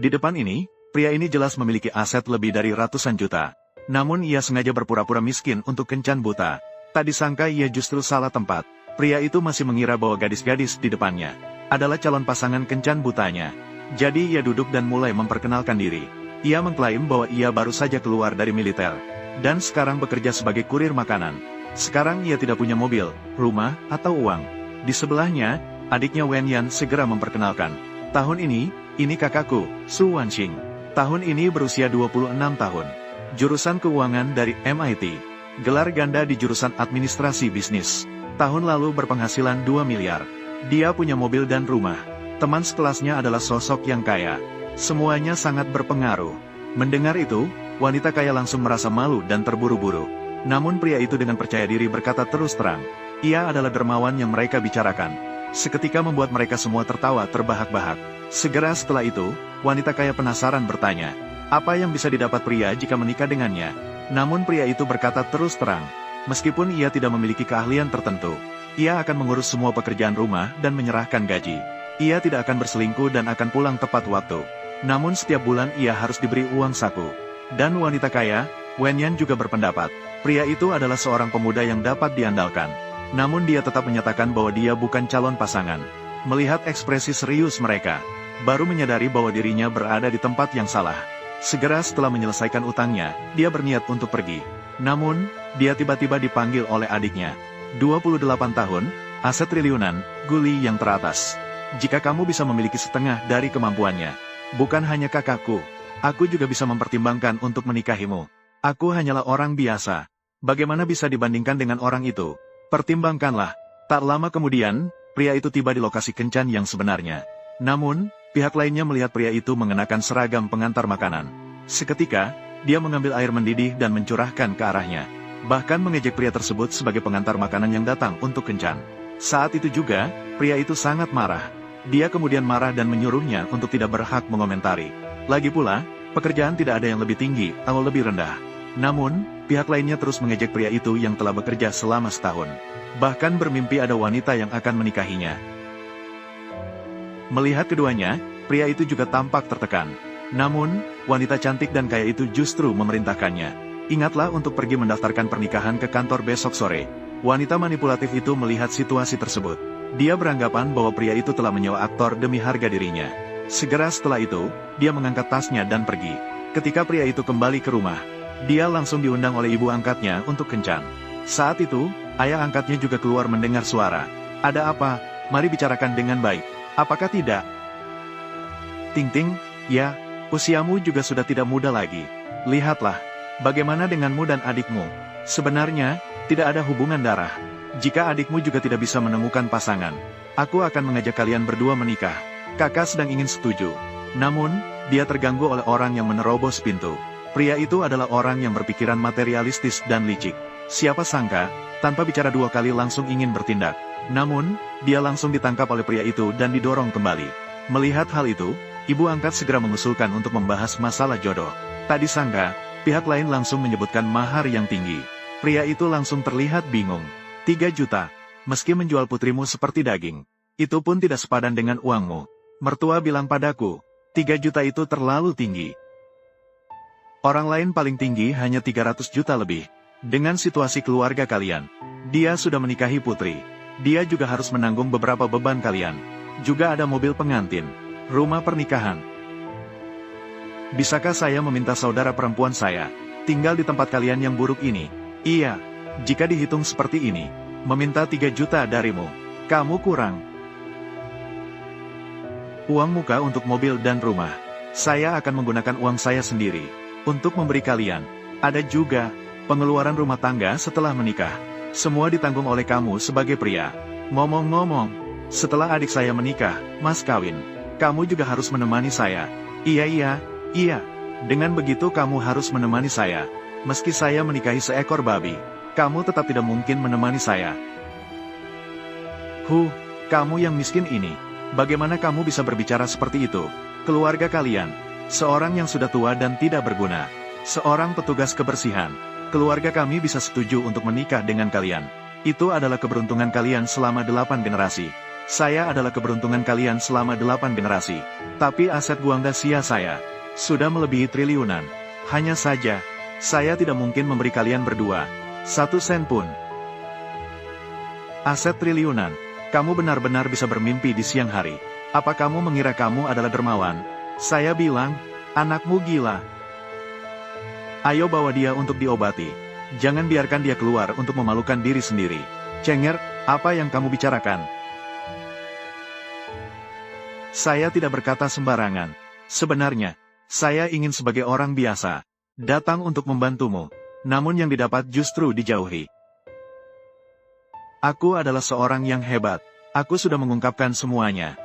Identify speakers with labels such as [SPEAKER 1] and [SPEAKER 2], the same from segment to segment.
[SPEAKER 1] Di depan ini, pria ini jelas memiliki aset lebih dari ratusan juta. Namun ia sengaja berpura-pura miskin untuk kencan buta. Tak disangka ia justru salah tempat. Pria itu masih mengira bahwa gadis-gadis di depannya adalah calon pasangan kencan butanya. Jadi ia duduk dan mulai memperkenalkan diri. Ia mengklaim bahwa ia baru saja keluar dari militer dan sekarang bekerja sebagai kurir makanan. Sekarang ia tidak punya mobil, rumah, atau uang. Di sebelahnya, adiknya Wen Yan segera memperkenalkan. Tahun ini kakakku, Su Wanxing. Tahun ini berusia 26 tahun. Jurusan keuangan dari MIT. Gelar ganda di jurusan administrasi bisnis. Tahun lalu berpenghasilan 2 miliar. Dia punya mobil dan rumah. Teman sekelasnya adalah sosok yang kaya. Semuanya sangat berpengaruh. Mendengar itu, wanita kaya langsung merasa malu dan terburu-buru. Namun pria itu dengan percaya diri berkata terus terang. Ia adalah dermawan yang mereka bicarakan. Seketika membuat mereka semua tertawa terbahak-bahak. Segera setelah itu, wanita kaya penasaran bertanya, apa yang bisa didapat pria jika menikah dengannya? Namun pria itu berkata terus terang, meskipun ia tidak memiliki keahlian tertentu, ia akan mengurus semua pekerjaan rumah dan menyerahkan gaji. Ia tidak akan berselingkuh dan akan pulang tepat waktu. Namun setiap bulan ia harus diberi uang saku. Dan wanita kaya, Wen Yan juga berpendapat, pria itu adalah seorang pemuda yang dapat diandalkan. Namun dia tetap menyatakan bahwa dia bukan calon pasangan. Melihat ekspresi serius mereka, baru menyadari bahwa dirinya berada di tempat yang salah. Segera setelah menyelesaikan utangnya, dia berniat untuk pergi. Namun, dia tiba-tiba dipanggil oleh adiknya. 28 tahun, aset triliunan, Guli yang teratas. Jika kamu bisa memiliki setengah dari kemampuannya, bukan hanya kakakku, aku juga bisa mempertimbangkan untuk menikahimu. Aku hanyalah orang biasa. Bagaimana bisa dibandingkan dengan orang itu? Pertimbangkanlah. Tak lama kemudian, pria itu tiba di lokasi kencan yang sebenarnya. Namun, pihak lainnya melihat pria itu mengenakan seragam pengantar makanan. Seketika, dia mengambil air mendidih dan mencurahkan ke arahnya. Bahkan mengejek pria tersebut sebagai pengantar makanan yang datang untuk kencan. Saat itu juga, pria itu sangat marah. Dia kemudian marah dan menyuruhnya untuk tidak berhak mengomentari. Lagi pula, pekerjaan tidak ada yang lebih tinggi atau lebih rendah. Namun, pihak lainnya terus mengejek pria itu yang telah bekerja selama setahun. Bahkan bermimpi ada wanita yang akan menikahinya. Melihat keduanya, pria itu juga tampak tertekan. Namun, wanita cantik dan kaya itu justru memerintahkannya. Ingatlah untuk pergi mendaftarkan pernikahan ke kantor besok sore. Wanita manipulatif itu melihat situasi tersebut. Dia beranggapan bahwa pria itu telah menyewa aktor demi harga dirinya. Segera setelah itu, dia mengangkat tasnya dan pergi. Ketika pria itu kembali ke rumah, dia langsung diundang oleh ibu angkatnya untuk kencan. Saat itu, ayah angkatnya juga keluar mendengar suara. Ada apa? Mari bicarakan dengan baik. Apakah tidak? Ting-ting, ya, usiamu juga sudah tidak muda lagi. Lihatlah, bagaimana denganmu dan adikmu? Sebenarnya, tidak ada hubungan darah. Jika adikmu juga tidak bisa menemukan pasangan, aku akan mengajak kalian berdua menikah. Kakak sedang ingin setuju. Namun, dia terganggu oleh orang yang menerobos pintu. Pria itu adalah orang yang berpikiran materialistis dan licik. Siapa sangka, tanpa bicara dua kali langsung ingin bertindak. Namun, dia langsung ditangkap oleh pria itu dan didorong kembali. Melihat hal itu, ibu angkat segera mengusulkan untuk membahas masalah jodoh. Tak disangka, pihak lain langsung menyebutkan mahar yang tinggi. Pria itu langsung terlihat bingung. 3 juta, meski menjual putrimu seperti daging. Itu pun tidak sepadan dengan uangmu. Mertua bilang padaku, 3 juta itu terlalu tinggi. Orang lain paling tinggi hanya 300 juta lebih. Dengan situasi keluarga kalian, dia sudah menikahi putri. Dia juga harus menanggung beberapa beban kalian. Juga ada mobil pengantin, rumah pernikahan. Bisakah saya meminta saudara perempuan saya tinggal di tempat kalian yang buruk ini? Iya, jika dihitung seperti ini, meminta 3 juta darimu, kamu kurang. Uang muka untuk mobil dan rumah, saya akan menggunakan uang saya sendiri untuk memberi kalian. Ada juga pengeluaran rumah tangga setelah menikah. Semua ditanggung oleh kamu sebagai pria. Ngomong-ngomong, setelah adik saya menikah, mas kawin, kamu juga harus menemani saya. Iya. Dengan begitu kamu harus menemani saya. Meski saya menikahi seekor babi, kamu tetap tidak mungkin menemani saya. Kamu yang miskin ini, bagaimana kamu bisa berbicara seperti itu? Keluarga kalian, seorang yang sudah tua dan tidak berguna, seorang petugas kebersihan. Keluarga kami bisa setuju untuk menikah dengan kalian. Itu adalah keberuntungan kalian selama 8 generasi. Saya adalah keberuntungan kalian selama 8 generasi. Tapi aset Guangda Xia saya sudah melebihi triliunan. Hanya saja, saya tidak mungkin memberi kalian berdua 1 sen pun. Aset triliunan, kamu benar-benar bisa bermimpi di siang hari. Apa kamu mengira kamu adalah dermawan? Saya bilang, anakmu gila. Ayo bawa dia untuk diobati. Jangan biarkan dia keluar untuk memalukan diri sendiri. Cengger, apa yang kamu bicarakan? Saya tidak berkata sembarangan. Sebenarnya, saya ingin sebagai orang biasa datang untuk membantumu. Namun yang didapat justru dijauhi. Aku adalah seorang yang hebat. Aku sudah mengungkapkan semuanya.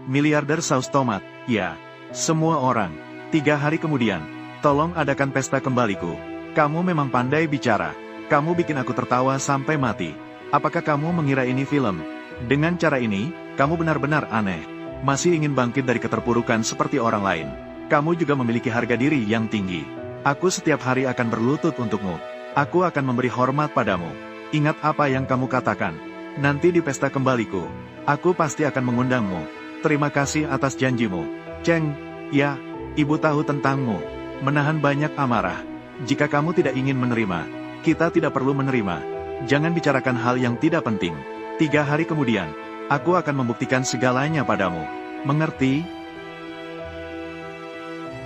[SPEAKER 1] Miliarder saus tomat, ya. Semua orang. 3 hari kemudian, tolong adakan pesta kembaliku. Kamu memang pandai bicara. Kamu bikin aku tertawa sampai mati. Apakah kamu mengira ini film? Dengan cara ini, kamu benar-benar aneh. Masih ingin bangkit dari keterpurukan seperti orang lain. Kamu juga memiliki harga diri yang tinggi. Aku setiap hari akan berlutut untukmu. Aku akan memberi hormat padamu. Ingat apa yang kamu katakan. Nanti di pesta kembaliku, aku pasti akan mengundangmu. Terima kasih atas janjimu. Cheng, ya, ibu tahu tentangmu. Menahan banyak amarah. Jika kamu tidak ingin menerima, kita tidak perlu menerima. Jangan bicarakan hal yang tidak penting. 3 hari kemudian, aku akan membuktikan segalanya padamu. Mengerti?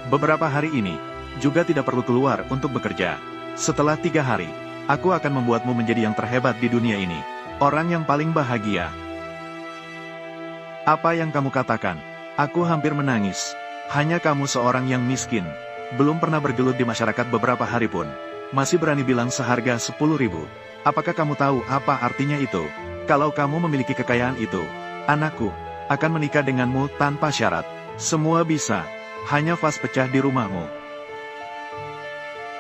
[SPEAKER 1] Beberapa hari ini, juga tidak perlu keluar untuk bekerja. Setelah 3 hari, aku akan membuatmu menjadi yang terhebat di dunia ini. Orang yang paling bahagia. Apa yang kamu katakan? Aku hampir menangis. Hanya kamu seorang yang miskin. Belum pernah bergelut di masyarakat beberapa hari pun. Masih berani bilang seharga 10.000. Apakah kamu tahu apa artinya itu? Kalau kamu memiliki kekayaan itu, anakku akan menikah denganmu tanpa syarat. Semua bisa. Hanya vas pecah di rumahmu.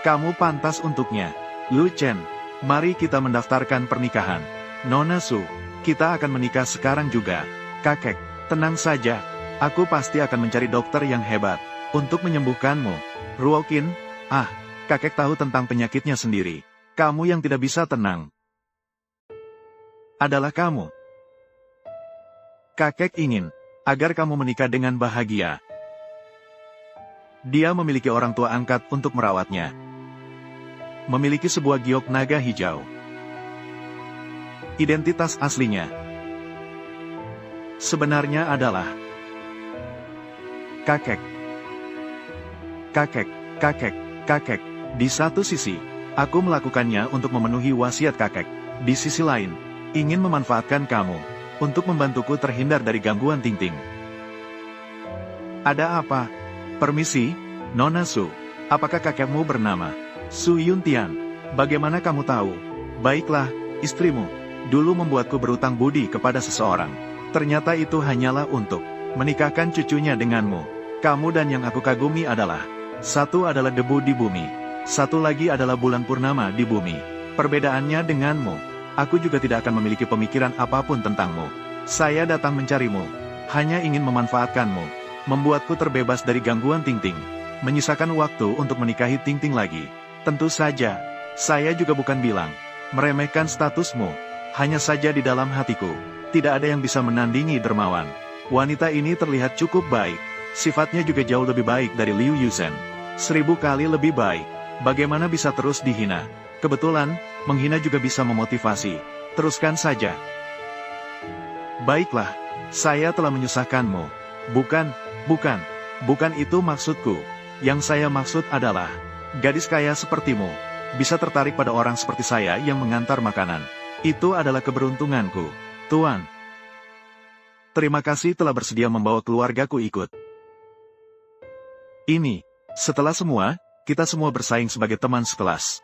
[SPEAKER 1] Kamu pantas untuknya. Lu Chen, mari kita mendaftarkan pernikahan. Nona Su, kita akan menikah sekarang juga. Kakek, tenang saja. Aku pasti akan mencari dokter yang hebat untuk menyembuhkanmu. Ruokin, kakek tahu tentang penyakitnya sendiri. Kamu yang tidak bisa tenang adalah kamu. Kakek ingin agar kamu menikah dengan bahagia. Dia memiliki orang tua angkat untuk merawatnya. Memiliki sebuah giok naga hijau. Identitas aslinya sebenarnya adalah kakek. Kakek. Di satu sisi, aku melakukannya untuk memenuhi wasiat kakek. Di sisi lain, ingin memanfaatkan kamu untuk membantuku terhindar dari gangguan Ting-Ting. Ada apa? Permisi, Nona Su. Apakah kakekmu bernama Su Yuntian? Bagaimana kamu tahu? Baiklah, istrimu dulu membuatku berutang budi kepada seseorang. Ternyata itu hanyalah untuk menikahkan cucunya denganmu. Kamu dan yang aku kagumi adalah, satu adalah debu di bumi, satu lagi adalah bulan purnama di bumi. Perbedaannya denganmu, aku juga tidak akan memiliki pemikiran apapun tentangmu. Saya datang mencarimu, hanya ingin memanfaatkanmu, membuatku terbebas dari gangguan Ting-Ting, menyisakan waktu untuk menikahi Ting-Ting lagi. Tentu saja, saya juga bukan bilang meremehkan statusmu, hanya saja di dalam hatiku, tidak ada yang bisa menandingi dermawan. Wanita ini terlihat cukup baik, sifatnya juga jauh lebih baik dari Liu Yuzhen. 1000 kali lebih baik. Bagaimana bisa terus dihina? Kebetulan, menghina juga bisa memotivasi. Teruskan saja. Baiklah, saya telah menyusahkanmu. Bukan itu maksudku. Yang saya maksud adalah, gadis kaya sepertimu bisa tertarik pada orang seperti saya yang mengantar makanan. Itu adalah keberuntunganku, Tuan. Terima kasih telah bersedia membawa keluargaku ikut. Ini, setelah semua, kita semua bersaing sebagai teman sekelas.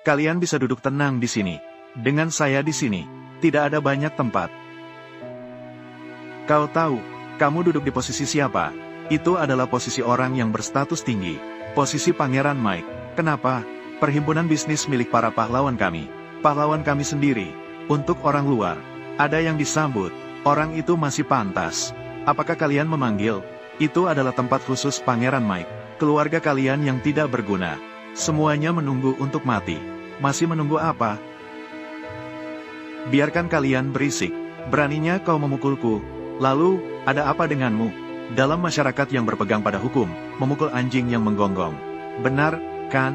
[SPEAKER 1] Kalian bisa duduk tenang di sini. Dengan saya di sini, tidak ada banyak tempat. Kau tahu, kamu duduk di posisi siapa? Itu adalah posisi orang yang berstatus tinggi. Posisi Pangeran Mike. Kenapa? Perhimpunan bisnis milik para pahlawan kami. Pahlawan kami sendiri. Untuk orang luar, ada yang disambut. Orang itu masih pantas. Apakah kalian memanggil? Itu adalah tempat khusus Pangeran Mike. Keluarga kalian yang tidak berguna. Semuanya menunggu untuk mati. Masih menunggu apa? Biarkan kalian berisik. Beraninya kau memukulku. Lalu, ada apa denganmu? Dalam masyarakat yang berpegang pada hukum, memukul anjing yang menggonggong. Benar, kan?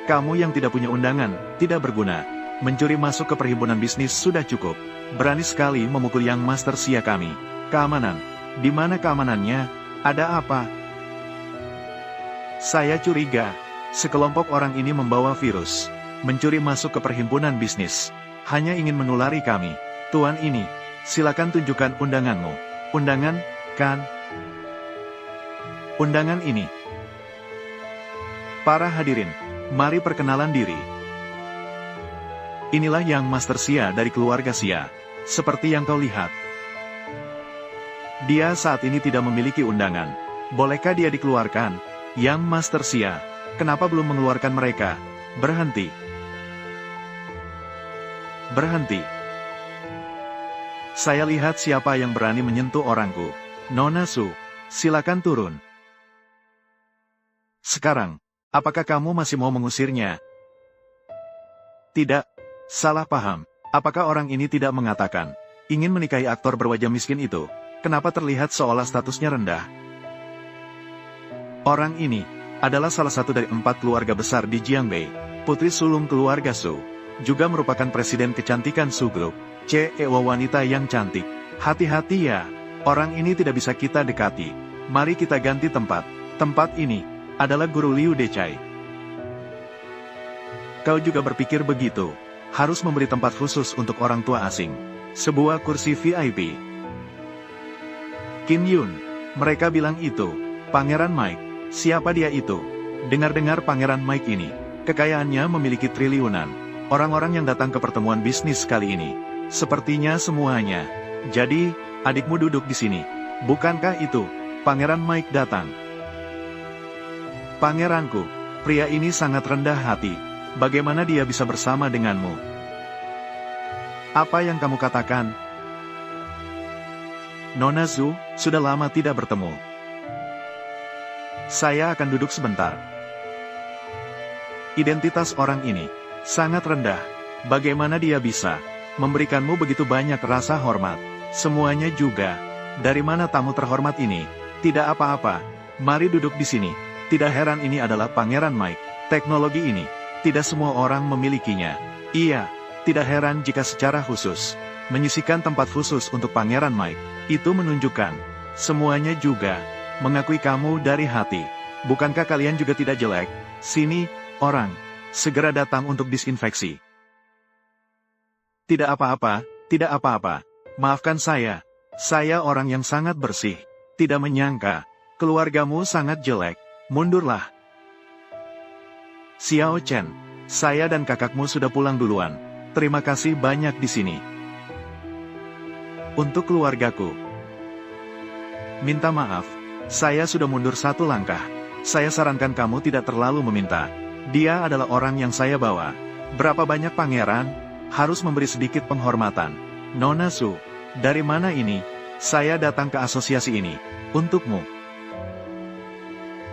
[SPEAKER 1] Kamu yang tidak punya undangan, tidak berguna. Mencuri masuk ke perhimpunan bisnis sudah cukup. Berani sekali memukul yang master sia kami. Keamanan. Di mana keamanannya? Ada apa? Saya curiga. Sekelompok orang ini membawa virus. Mencuri masuk ke perhimpunan bisnis. Hanya ingin menulari kami. Tuan ini, silakan tunjukkan undanganmu. Undangan, kan? Undangan ini. Para hadirin, mari perkenalan diri. Inilah yang Master Sia dari keluarga Sia. Seperti yang kau lihat. Dia saat ini tidak memiliki undangan. Bolehkah dia dikeluarkan? Yang Master Sia, kenapa belum mengeluarkan mereka? Berhenti. Berhenti. Saya lihat siapa yang berani menyentuh orangku. Nona Su, silakan turun. Sekarang, apakah kamu masih mau mengusirnya? Tidak, salah paham. Apakah orang ini tidak mengatakan ingin menikahi aktor berwajah miskin itu? Kenapa terlihat seolah statusnya rendah? Orang ini adalah salah satu dari 4 keluarga besar di Jiangbei, putri sulung keluarga Su. Juga merupakan presiden kecantikan Su Group, CEO wanita yang cantik. Hati-hati ya, orang ini tidak bisa kita dekati. Mari kita ganti tempat. Tempat ini adalah Guru Liu Decai. Kau juga berpikir begitu? Harus memberi tempat khusus untuk orang tua asing. Sebuah kursi VIP. Kim Yun, mereka bilang itu. Pangeran Mike, siapa dia itu? Dengar-dengar Pangeran Mike ini, kekayaannya memiliki triliunan. Orang-orang yang datang ke pertemuan bisnis kali ini, sepertinya semuanya. Jadi, adikmu duduk di sini. Bukankah itu? Pangeran Mike datang. Pangeranku, pria ini sangat rendah hati. Bagaimana dia bisa bersama denganmu? Apa yang kamu katakan? Nona Zu, sudah lama tidak bertemu. Saya akan duduk sebentar. Identitas orang ini sangat rendah. Bagaimana dia bisa memberikanmu begitu banyak rasa hormat? Semuanya juga. Dari mana tamu terhormat ini? Tidak apa-apa. Mari duduk di sini. Tidak heran ini adalah Pangeran Mike. Teknologi ini, tidak semua orang memilikinya. Iya, tidak heran jika secara khusus menyisikan tempat khusus untuk Pangeran Mike. Itu menunjukkan semuanya juga mengakui kamu dari hati. Bukankah kalian juga tidak jelek? Sini, orang. Segera datang untuk disinfeksi. Tidak apa-apa, tidak apa-apa. Maafkan saya. Saya orang yang sangat bersih. Tidak menyangka, keluargamu sangat jelek. Mundurlah. Xiao Chen, saya dan kakakmu sudah pulang duluan. Terima kasih banyak di sini. Untuk keluargaku. Minta maaf, saya sudah mundur 1 langkah. Saya sarankan kamu tidak terlalu meminta. Dia adalah orang yang saya bawa. Berapa banyak pangeran, harus memberi sedikit penghormatan. Nona Su, dari mana ini? Saya datang ke asosiasi ini. Untukmu.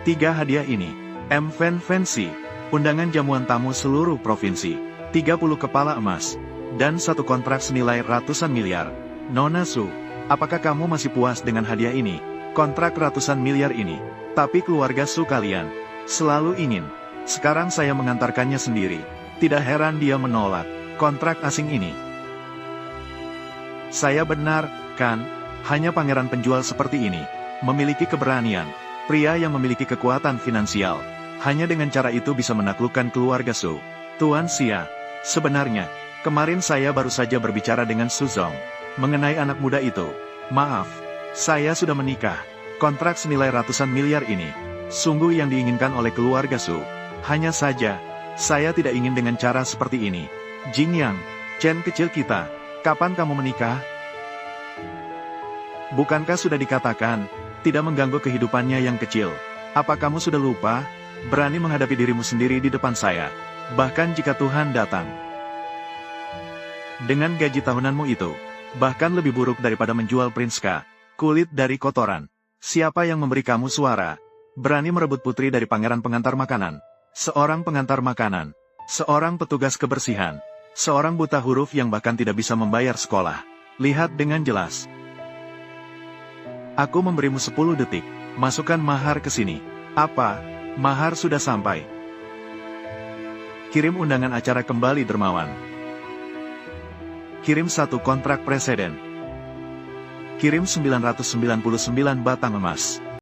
[SPEAKER 1] 3 hadiah ini. M-Fan Fancy. Undangan jamuan tamu seluruh provinsi. 30 kepala emas. Dan 1 kontrak senilai ratusan miliar. Nona Su, apakah kamu masih puas dengan hadiah ini? Kontrak ratusan miliar ini. Tapi keluarga Su kalian selalu ingin. Sekarang saya mengantarkannya sendiri. Tidak heran dia menolak kontrak asing ini. Saya benar, kan? Hanya pangeran penjual seperti ini memiliki keberanian. Pria yang memiliki kekuatan finansial. Hanya dengan cara itu bisa menaklukkan keluarga Su. Tuan Xia, sebenarnya, kemarin saya baru saja berbicara dengan Su Zong mengenai anak muda itu. Maaf, saya sudah menikah. Kontrak senilai ratusan miliar ini sungguh yang diinginkan oleh keluarga Su. Hanya saja, saya tidak ingin dengan cara seperti ini. Jingyang, Chen kecil kita, kapan kamu menikah? Bukankah sudah dikatakan, tidak mengganggu kehidupannya yang kecil? Apa kamu sudah lupa? Berani menghadapi dirimu sendiri di depan saya. Bahkan jika Tuhan datang. Dengan gaji tahunanmu itu, bahkan lebih buruk daripada menjual Prinska, kulit dari kotoran. Siapa yang memberi kamu suara? Berani merebut putri dari pangeran pengantar makanan. Seorang pengantar makanan. Seorang petugas kebersihan. Seorang buta huruf yang bahkan tidak bisa membayar sekolah. Lihat dengan jelas. Aku memberimu 10 detik. Masukkan mahar ke sini. Apa? Mahar sudah sampai. Kirim undangan acara kembali dermawan. Kirim 1 kontrak preseden. Kirim 999 batang emas.